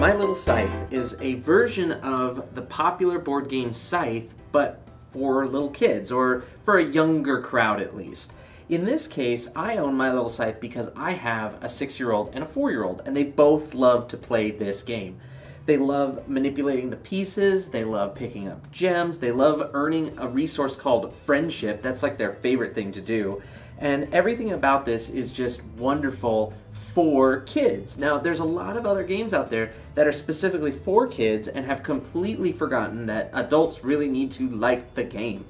My Little Scythe is a version of the popular board game Scythe, but for little kids, or for a younger crowd at least. In this case, I own My Little Scythe because I have a 6-year-old and a 4-year-old, and they both love to play this game. They love manipulating the pieces, they love picking up gems, they love earning a resource called friendship. That's like their favorite thing to do. And everything about this is just wonderful for kids. Now, there's a lot of other games out there that are specifically for kids and have completely forgotten that adults really need to like the game.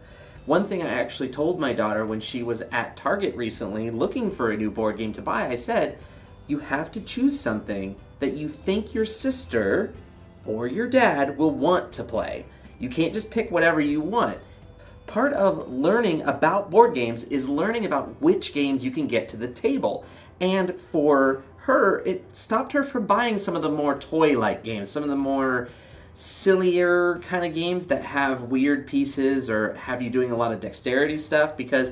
One thing I actually told my daughter when she was at Target recently looking for a new board game to buy, I said, you have to choose something that you think your sister or your dad will want to play. You can't just pick whatever you want. Part of learning about board games is learning about which games you can get to the table. And for her, it stopped her from buying some of the more toy-like games, some of the more sillier kind of games that have weird pieces or have you doing a lot of dexterity stuff, because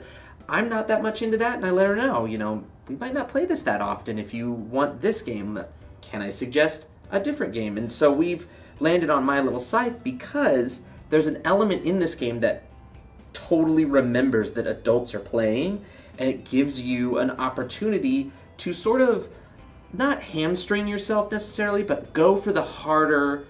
I'm not that much into that, and I let her know, you know, we might not play this that often. If you want this game, can I suggest a different game? And so we've landed on My Little Scythe because there's an element in this game that totally remembers that adults are playing, and it gives you an opportunity to sort of not hamstring yourself necessarily, but go for the harder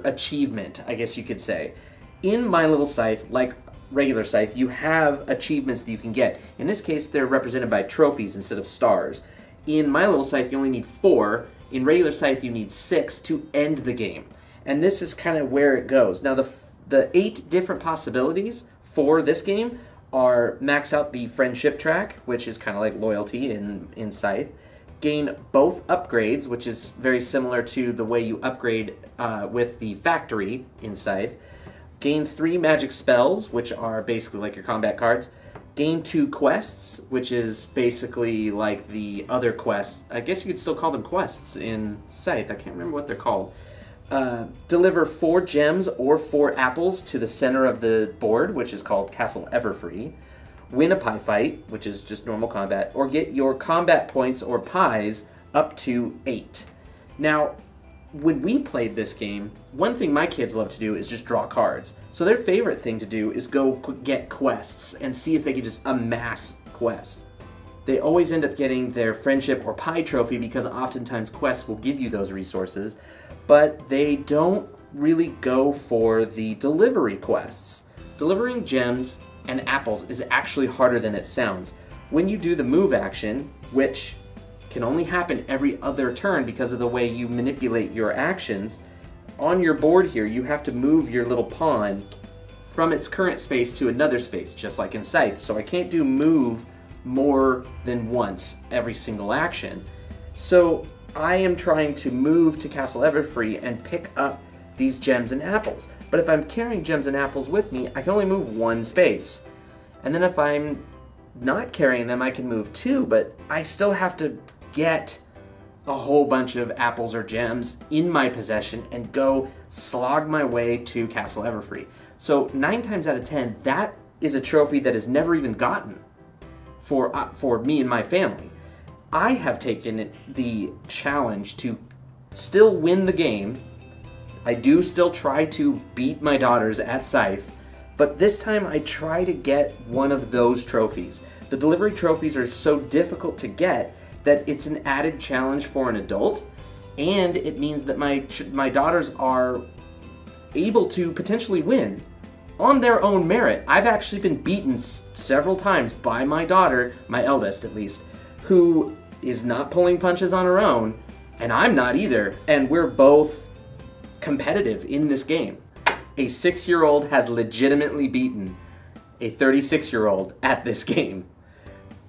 achievement, I guess you could say. In My Little Scythe, like regular Scythe, you have achievements that you can get. In this case, they're represented by trophies instead of stars. In My Little Scythe, you only need 4. In regular Scythe, you need 6 to end the game. And this is kind of where it goes. Now, the 8 different possibilities for this game are max out the friendship track, which is kind of like loyalty in Scythe, gain both upgrades, which is very similar to the way you upgrade with the factory in Scythe, gain 3 magic spells, which are basically like your combat cards, gain 2 quests, which is basically like the other quests. I guess you could still call them quests in Scythe. I can't remember what they're called. Deliver 4 gems or 4 apples to the center of the board, which is called Castle Everfree. Win a pie fight, which is just normal combat, or get your combat points or pies up to 8. Now, when we played this game, one thing my kids love to do is just draw cards. So their favorite thing to do is go get quests and see if they can just amass quests. They always end up getting their friendship or pie trophy because oftentimes quests will give you those resources, but they don't really go for the delivery quests. Delivering gems and apples is actually harder than it sounds. When you do the move action, which can only happen every other turn because of the way you manipulate your actions, on your board here you have to move your little pawn from its current space to another space, just like in Scythe. So I can't do move more than once every single action. So I am trying to move to Castle Everfree and pick up these gems and apples. But if I'm carrying gems and apples with me, I can only move 1 space. And then if I'm not carrying them, I can move 2, but I still have to get a whole bunch of apples or gems in my possession and go slog my way to Castle Everfree. So 9 times out of 10, that is a trophy that is never even gotten for me and my family. I have taken the challenge to still win the game. I do still try to beat my daughters at Scythe, but this time I try to get one of those trophies. The delivery trophies are so difficult to get that it's an added challenge for an adult, and it means that my daughters are able to potentially win on their own merit. I've actually been beaten several times by my daughter, my eldest at least, who is not pulling punches on her own, and I'm not either, and we're both competitive in this game. A 6-year-old has legitimately beaten a 36-year-old at this game.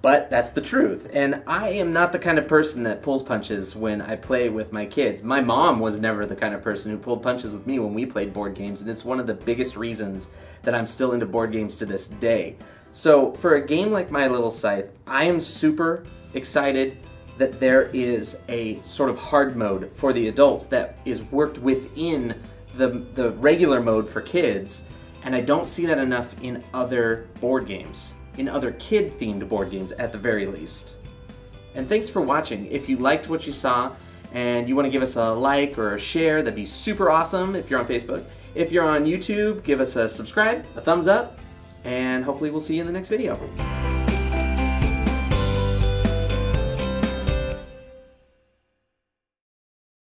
But that's the truth, and I am not the kind of person that pulls punches when I play with my kids. My mom was never the kind of person who pulled punches with me when we played board games, and it's one of the biggest reasons that I'm still into board games to this day. So for a game like My Little Scythe, I am super excited that there is a sort of hard mode for the adults that is worked within the regular mode for kids, and I don't see that enough in other board games. In other kid-themed board games at the very least. And thanks for watching. If you liked what you saw and you want to give us a like or a share, that'd be super awesome if you're on Facebook. If you're on YouTube, give us a subscribe, a thumbs up, and hopefully we'll see you in the next video.